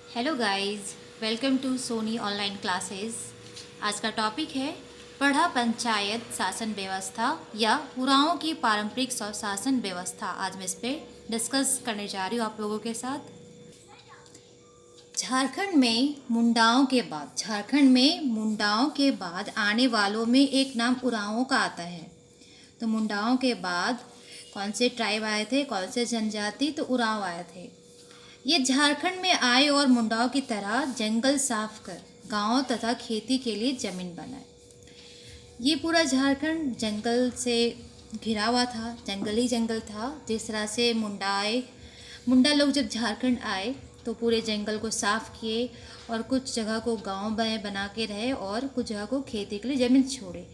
Hello guys, welcome to Sony online classes. आज का topic है पढ़ा पंचायत शासन व्यवस्था या उरांव की पारंपरिक शासन व्यवस्था। आज मैं इस पे डिस्कस करने जा रही हूँ आप लोगों के साथ। झारखंड में मुंडाओं के बाद आने वालों में एक नाम उरांवों का आता है। तो मुंडाओं के बाद कौन से ट्राइब आए थे, कौन से जनजाति? तो उरांव आए थे। ये झारखंड में आए और मुंडाओं की तरह जंगल साफ कर गांव तथा खेती के लिए जमीन बनाए। ये पूरा झारखंड जंगल से घिरा हुआ था, जंगल ही जंगल था। जिस तरह से मुंडा लोग जब झारखंड आए तो पूरे जंगल को साफ किए और कुछ जगह को गांव बना के रहे और कुछ जगह को खेती के लिए जमीन छोड़े।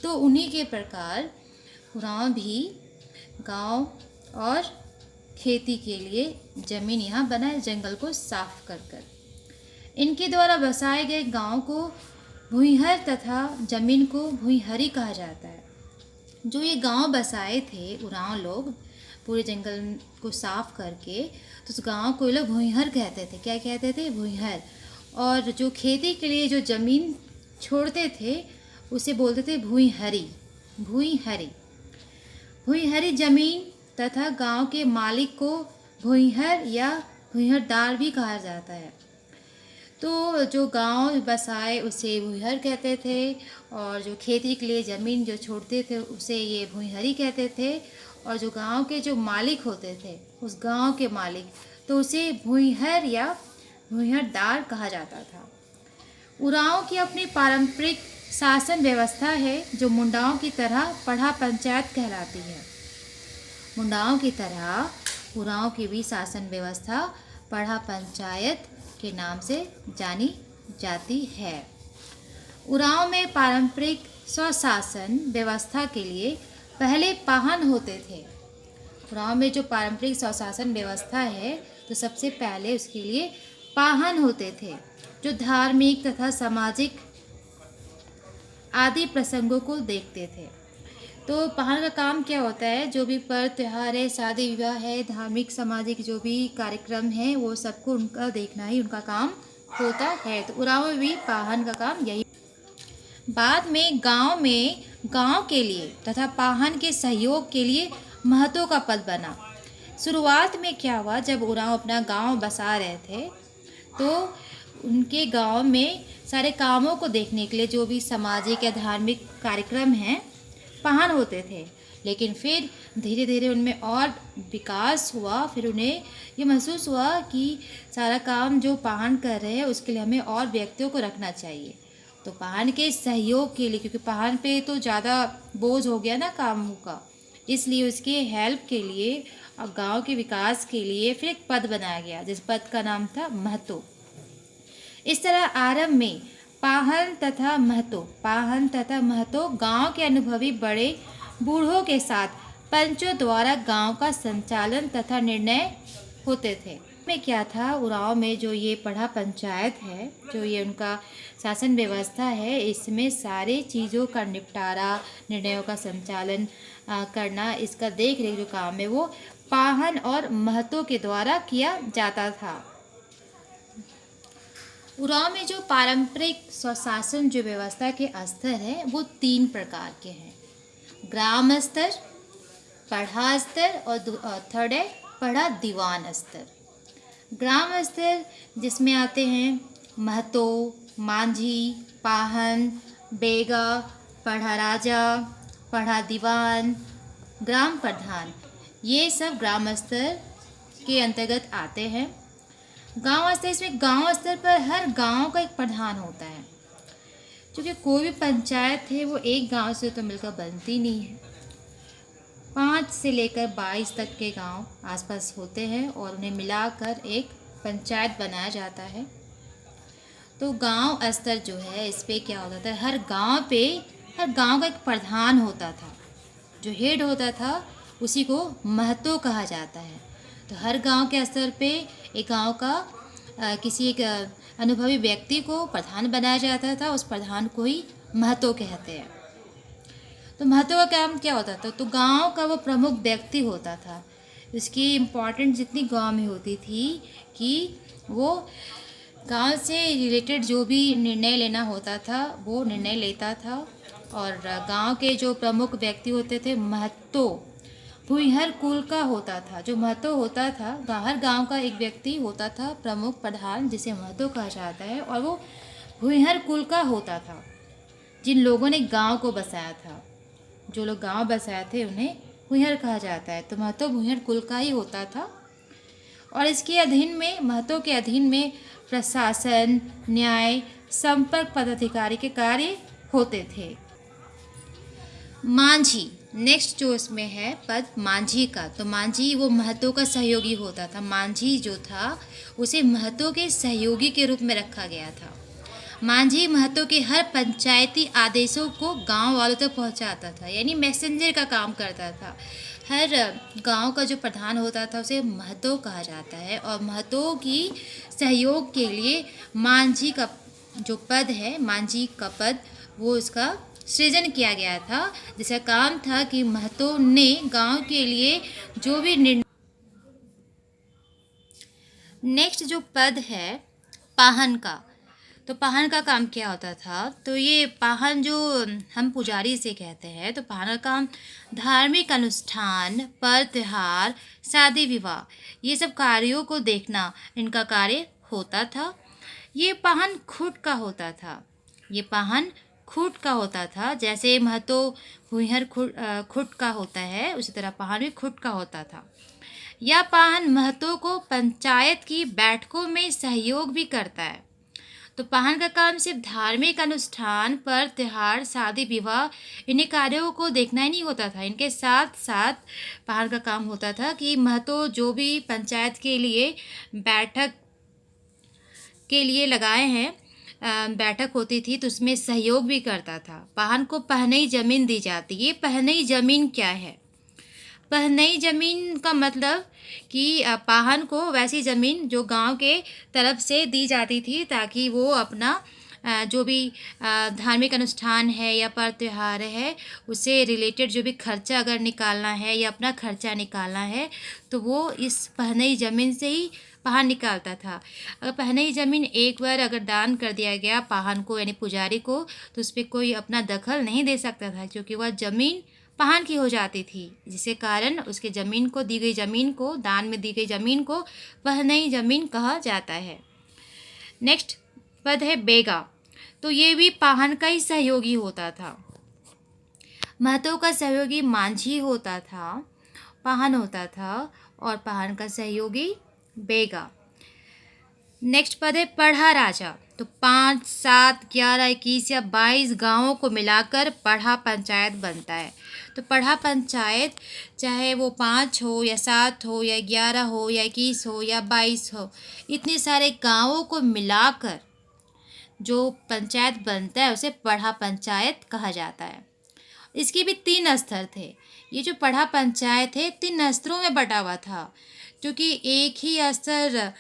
तो उन्हीं के प्रकार उरांव भी गांव और खेती के लिए जमीन यहाँ बनाए, जंगल को साफ कर कर। इनके द्वारा बसाए गए गांव को भूइहर तथा जमीन को भूइहरी कहा जाता है। जो ये गांव बसाए थे उरांव लोग पूरे जंगल को साफ करके, तो उस गांव को ये लोग भूइहर कहते थे। क्या कहते थे? भूइहर। और जो खेती के लिए जो जमीन छोड़ते थे उसे बोलते थे भूइहरी। भूइहरी भूइहरी जमीन तथा गांव के मालिक को भूइहर या भूइहरदार भी कहा जाता है। तो जो गांव बसाए उसे भूइहर कहते थे और जो खेती के लिए ज़मीन जो छोड़ते थे उसे ये भूइहरी कहते थे। और जो गांव के जो मालिक होते थे उस गांव के मालिक, तो उसे भूइहर या भूइहरदार कहा जाता था। उरांव की अपनी पारंपरिक शासन व्यवस्था है जो मुंडाओं की तरह पढ़ा पंचायत कहलाती है। मुंडाओं की तरह उरांव की भी शासन व्यवस्था पढ़ा पंचायत के नाम से जानी जाती है। उरांव में पारंपरिक स्वशासन व्यवस्था के लिए पहले पाहन होते थे। उरांव में जो पारंपरिक स्वशासन व्यवस्था है तो सबसे पहले उसके लिए पाहन होते थे जो धार्मिक तथा सामाजिक आदि प्रसंगों को देखते थे। तो पाहन का काम क्या होता है? जो भी पर्व त्यौहार है, शादी विवाह है, धार्मिक सामाजिक जो भी कार्यक्रम है वो सबको उनका देखना ही उनका काम होता है। तो उरांव में भी पाहन का काम यही। बाद में गांव के लिए तथा पाहन के सहयोग के लिए महतों का पद बना। शुरुआत में क्या हुआ, जब उरांव अपना गांव बसा रहे थे तो उनके गांव में सारे कामों को देखने के लिए जो भी सामाजिक या धार्मिक कार्यक्रम हैं पाहन होते थे। लेकिन फिर धीरे धीरे उनमें और विकास हुआ। फिर उन्हें ये महसूस हुआ कि सारा काम जो पाहन कर रहे हैं उसके लिए हमें और व्यक्तियों को रखना चाहिए। तो पाहन के सहयोग के लिए, क्योंकि पाहन पे तो ज़्यादा बोझ हो गया ना कामों का, इसलिए उसके हेल्प के लिए और गांव के विकास के लिए फिर एक पद बनाया गया जिस पद का नाम था महतो। इस तरह आरंभ में पाहन तथा महतो गांव के अनुभवी बड़े बूढ़ों के साथ पंचों द्वारा गांव का संचालन तथा निर्णय होते थे। में क्या था, उरांव में जो ये पढ़ा पंचायत है, जो ये उनका शासन व्यवस्था है, इसमें सारी चीज़ों का निपटारा, निर्णयों का संचालन करना, इसका देख रेख जो काम है वो पाहन और महतो के द्वारा किया जाता था। उरांव में जो पारंपरिक स्वशासन जो व्यवस्था के स्तर है वो 3 प्रकार के हैं। ग्राम स्तर, पढ़ा स्तर और थर्ड है पढ़ा दीवान स्तर। ग्राम स्तर जिसमें आते हैं महतो, मांझी, पाहन, बेगा, पढ़ा राजा, पढ़ा दीवान, ग्राम प्रधान, ये सब ग्राम स्तर के अंतर्गत आते हैं। गांव स्तर, इसमें गांव स्तर पर हर गांव का एक प्रधान होता है, क्योंकि कोई भी पंचायत है वो एक गांव से तो मिलकर बनती नहीं है। 5 से लेकर 22 तक के गांव आसपास होते हैं और उन्हें मिलाकर एक पंचायत बनाया जाता है। तो गांव स्तर जो है इस पे क्या होता था, हर गांव का एक प्रधान होता था, जो हेड होता था उसी को महतो कहा जाता है। तो हर गांव के स्तर पे एक गांव का किसी एक अनुभवी व्यक्ति को प्रधान बनाया जाता था, उस प्रधान को ही महतो कहते हैं। तो महतो का काम क्या होता था, तो गांव का वो प्रमुख व्यक्ति होता था। इसकी इम्पोर्टेंट जितनी गांव में होती थी कि वो गांव से रिलेटेड जो भी निर्णय लेना होता था वो निर्णय लेता था। और गांव के जो प्रमुख व्यक्ति होते थे, महतो भुइहर कुल का होता था। जो महतो होता था, हर गांव का एक व्यक्ति होता था प्रमुख प्रधान, जिसे महतो कहा जाता है, और वो भुइहर कुल का होता था। जिन लोगों ने गांव को बसाया था, जो लोग गांव बसाए थे, उन्हें भुइहर कहा जाता है। तो महतो भुइहर कुल का ही होता था। और इसके अधीन में, महतो के अधीन में प्रशासन, न्याय, संपर्क पदाधिकारी के कार्य होते थे। मांझी, नेक्स्ट जो इसमें है पद मांझी का। तो मांझी वो महतो का सहयोगी होता था। मांझी जो था उसे महतो के सहयोगी के रूप में रखा गया था। मांझी महतो के हर पंचायती आदेशों को गांव वालों तक पहुंचाता था, यानी मैसेंजर का काम करता था। हर गांव का जो प्रधान होता था उसे महतो कहा जाता है। और महतो की सहयोग के लिए मांझी का जो पद है, मांझी का पद, वो इसका सृजन किया गया था। जिसका काम था कि महतो ने गांव के लिए जो भी निर्णय। नेक्स्ट जो पद है पाहन का। तो पाहन का काम क्या होता था? तो ये पाहन जो हम पुजारी से कहते हैं, तो पाहन का काम धार्मिक अनुष्ठान, पर त्योहार, शादी विवाह, ये सब कार्यों को देखना इनका कार्य होता था। ये पाहन खुद का होता था। ये पाहन खुद का होता था। जैसे महतो भुइहर खुद का होता है, उसी तरह पाहन भी खुद का होता था। यह पाहन महतो को पंचायत की बैठकों में सहयोग भी करता है। तो पाहन का काम सिर्फ धार्मिक अनुष्ठान, पर त्योहार, शादी विवाह, इन्हीं कार्यों को देखना ही नहीं होता था। इनके साथ साथ पाहन का काम होता था कि महतो जो भी पंचायत के लिए बैठक के लिए लगाए हैं, बैठक होती थी, तो उसमें सहयोग भी करता था। पाहन को पहनई जमीन दी जाती। ये पहनई जमीन क्या है? पहनई जमीन का मतलब कि पाहन को वैसी ज़मीन जो गांव के तरफ से दी जाती थी, ताकि वो अपना जो भी धार्मिक अनुष्ठान है या पर त्योहार है, उससे रिलेटेड जो भी खर्चा अगर निकालना है या अपना खर्चा निकालना है, तो वो इस पहनई ज़मीन से ही पाहन निकालता था। अगर पहनई ज़मीन एक बार अगर दान कर दिया गया पाहन को, यानी पुजारी को, तो उस पर कोई अपना दखल नहीं दे सकता था, क्योंकि वह ज़मीन पाहन की हो जाती थी। जिसके कारण उसके ज़मीन को, दी गई ज़मीन को, दान में दी गई ज़मीन को पहनई ज़मीन कहा जाता है। नेक्स्ट पद है बेगा। तो ये भी पाहन का ही सहयोगी होता था। महतो का सहयोगी मांझी होता था, पाहन होता था, और पाहन का सहयोगी बेगा। नेक्स्ट पद है पढ़ा राजा। तो 5, 7, 11, 21 या 22 गांवों को मिलाकर पढ़ा पंचायत बनता है। तो पढ़ा पंचायत चाहे वो 5 हो या 7 हो या 11 हो या 21 हो या 22 हो, इतने सारे गांवों को मिलाकर जो पंचायत बनता है उसे पढ़ा पंचायत कहा जाता है। इसके भी 3 स्तर थे। ये जो पढ़ा पंचायत है 3 स्तरों में बटा हुआ था, क्योंकि एक ही स्तर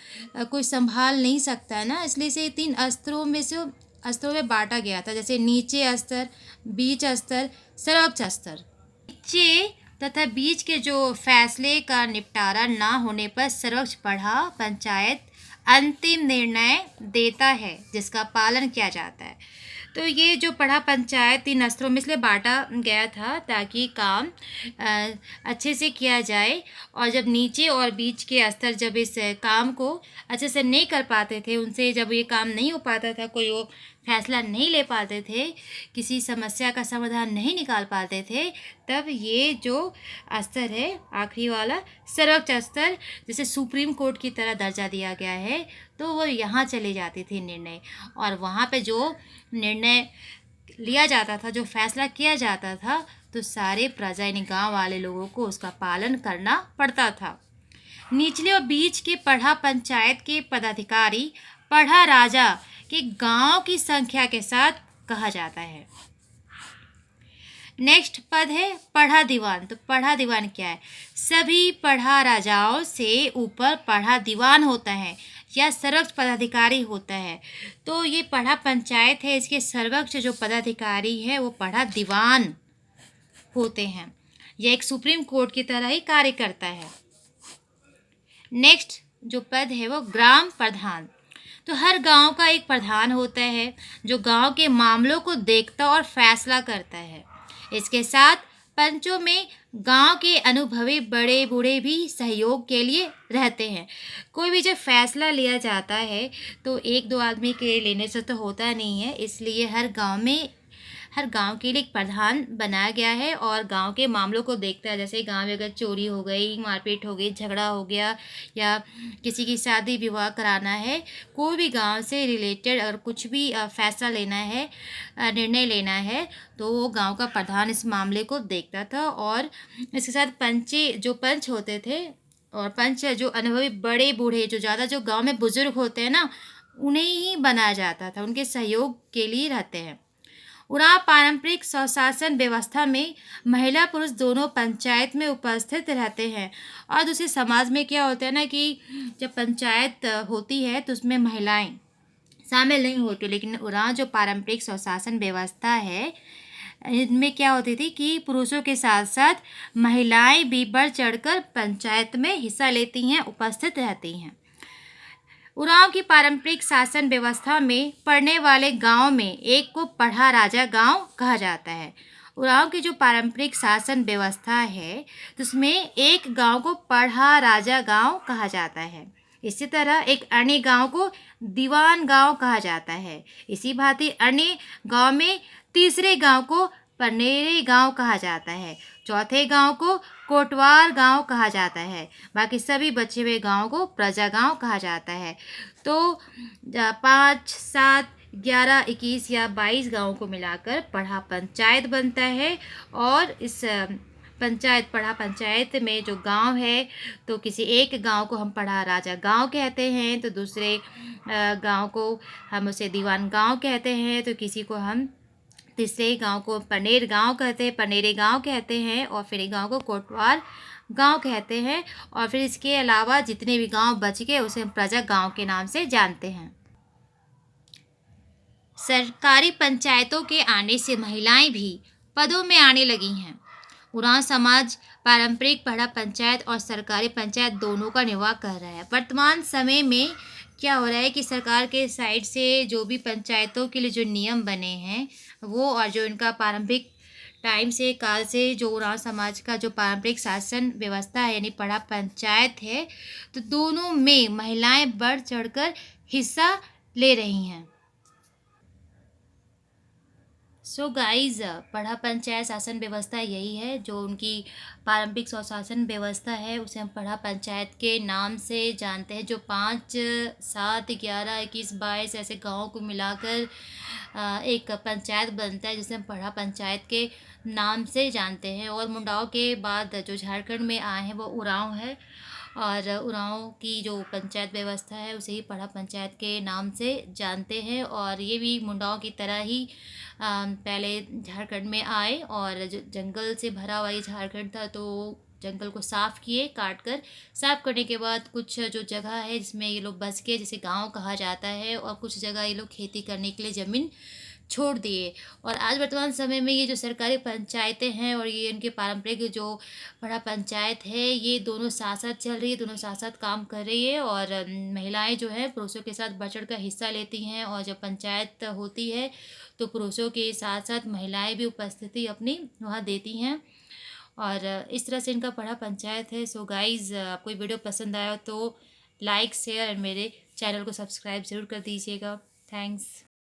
कोई संभाल नहीं सकता है ना, इसलिए से 3 स्तरों में बांटा गया था। जैसे नीचे स्तर, बीच स्तर, सर्वोच्च स्तर। नीचे तथा बीच के जो फैसले का निपटारा ना होने पर सर्वोच्च पढ़ा पंचायत अंतिम निर्णय देता है, जिसका पालन किया जाता है। तो ये जो पढ़ा पंचायत 3 स्तरों में इसलिए बांटा गया था ताकि काम अच्छे से किया जाए। और जब नीचे और बीच के स्तर जब इस काम को अच्छे से नहीं कर पाते थे, उनसे जब ये काम नहीं हो पाता था, कोई वो फैसला नहीं ले पाते थे, किसी समस्या का समाधान नहीं निकाल पाते थे, तब ये जो स्तर है आखिरी वाला सर्वोच्च स्तर, जिसे सुप्रीम कोर्ट की तरह दर्जा दिया गया है, तो वो यहाँ चले जाते थे निर्णय। और वहाँ पे जो निर्णय लिया जाता था, जो फैसला किया जाता था, तो सारे प्रजा यानी गाँव वाले लोगों को उसका पालन करना पड़ता था। निचले और बीच के पढ़ा पंचायत के पदाधिकारी पढ़ा राजा के गांव की संख्या के साथ कहा जाता है। नेक्स्ट पद है पढ़ा दीवान। तो पढ़ा दीवान क्या है? सभी पढ़ा राजाओं से ऊपर पढ़ा दीवान होता है या सर्वोच्च पदाधिकारी होता है। तो ये पढ़ा पंचायत है, इसके सर्वोच्च जो पदाधिकारी है वो पढ़ा दीवान होते हैं। यह एक सुप्रीम कोर्ट की तरह ही कार्य करता है। नेक्स्ट जो पद है वो ग्राम प्रधान। तो तो हर गांव का एक प्रधान होता है जो गांव के मामलों को देखता और फैसला करता है। इसके साथ पंचों में गांव के अनुभवी बड़े बूढ़े भी सहयोग के लिए रहते हैं। कोई भी जब फैसला लिया जाता है तो एक दो आदमी के लेने से तो होता नहीं है, इसलिए हर गांव के लिए एक प्रधान बनाया गया है और गांव के मामलों को देखता है। जैसे गांव में अगर चोरी हो गई, मारपीट हो गई, झगड़ा हो गया या किसी की शादी विवाह कराना है, कोई भी गांव से रिलेटेड अगर कुछ भी फैसला लेना है, निर्णय लेना है, तो वो गांव का प्रधान इस मामले को देखता था। और इसके साथ जो पंच होते थे और पंच जो अनुभवी बड़े बूढ़े जो गांव में बुजुर्ग होते हैं ना, उन्हें ही बनाया जाता था, उनके सहयोग के लिए रहते हैं। उरांव पारंपरिक स्वशासन व्यवस्था में महिला पुरुष दोनों पंचायत में उपस्थित रहते हैं। और दूसरे समाज में क्या होता है ना कि जब पंचायत होती है तो उसमें महिलाएं शामिल नहीं होती, लेकिन उरांव जो पारंपरिक स्वशासन व्यवस्था है इनमें क्या होती थी कि पुरुषों के साथ साथ महिलाएं भी बढ़ चढ़कर पंचायत में हिस्सा लेती हैं, उपस्थित रहती हैं। उरांव की पारंपरिक शासन व्यवस्था में पढ़ने वाले गांव में एक को पढ़ा राजा गांव कहा जाता है। उरांव की जो पारंपरिक शासन व्यवस्था है तो उसमें एक गांव को पढ़ा राजा गांव कहा जाता है। इसी तरह एक अन्य गांव को दीवान गांव कहा जाता है। इसी भांति अन्य गांव में तीसरे गांव को पनेरे गांव कहा जाता है। चौथे गांव को कोटवार गांव कहा जाता है। बाकी सभी बचे हुए गांव को प्रजा गांव कहा जाता है। तो 5, 7, 11, 21 या 22 गांव को मिलाकर पढ़ा पंचायत बनता है। और इस पढ़ा पंचायत में जो गांव है तो किसी एक गांव को हम पढ़ा राजा गांव कहते हैं, तो दूसरे गांव को हम उसे दीवान गांव कहते हैं, तो किसी को हम तीसरे गांव को पनेरे गांव कहते हैं और फिर एक गांव को कोटवार गांव कहते हैं। और फिर इसके अलावा जितने भी गांव बच गए उसे हम प्रजा गांव के नाम से जानते हैं। सरकारी पंचायतों के आने से महिलाएं भी पदों में आने लगी हैं। उरांव समाज पारंपरिक पढ़ा पंचायत और सरकारी पंचायत दोनों का निर्वाह कर रहा है। वर्तमान समय में क्या हो रहा है कि सरकार के साइड से जो भी पंचायतों के लिए जो नियम बने हैं वो, और जो इनका पारंपरिक टाइम से काल से जो उरांव समाज का जो पारंपरिक शासन व्यवस्था है यानी पढ़ा पंचायत है, तो दोनों में महिलाएं बढ़ चढ़कर हिस्सा ले रही हैं। सो गाइज, पढ़ा पंचायत शासन व्यवस्था यही है। जो उनकी पारंपरिक स्वशासन व्यवस्था है उसे हम पढ़ा पंचायत के नाम से जानते हैं। जो 5, 7, 11, 21, 22 ऐसे गाँव को मिलाकर एक पंचायत बनता है जिसे हम पढ़ा पंचायत के नाम से जानते हैं। और मुंडाओं के बाद जो झारखंड में आए हैं वो उरांव है, और उरांव की जो पंचायत व्यवस्था है उसे ही पढ़ा पंचायत के नाम से जानते हैं। और ये भी मुंडाओं की तरह ही पहले झारखंड में आए और जो जंगल से भरा हुआ ये झारखंड था तो जंगल को साफ़ किए, काट कर साफ़ करने के बाद कुछ जो जगह है जिसमें ये लोग बस गए, जिसे गांव कहा जाता है, और कुछ जगह ये लोग खेती करने के लिए ज़मीन छोड़ दिए। और आज वर्तमान समय में ये जो सरकारी पंचायतें हैं और ये इनके पारंपरिक जो पढ़ा पंचायत है ये दोनों साथ साथ चल रही है, दोनों साथ साथ काम कर रही है। और महिलाएं जो है पुरुषों के साथ बढ़ चढ़ कर हिस्सा लेती हैं। और जब पंचायत होती है तो पुरुषों के साथ साथ महिलाएं भी उपस्थिति अपनी वहाँ देती हैं। और इस तरह से इनका पढ़ा पंचायत है। सो गाइज़, आपको ये वीडियो पसंद आया तो लाइक, शेयर और मेरे चैनल को सब्सक्राइब ज़रूर कर दीजिएगा। थैंक्स।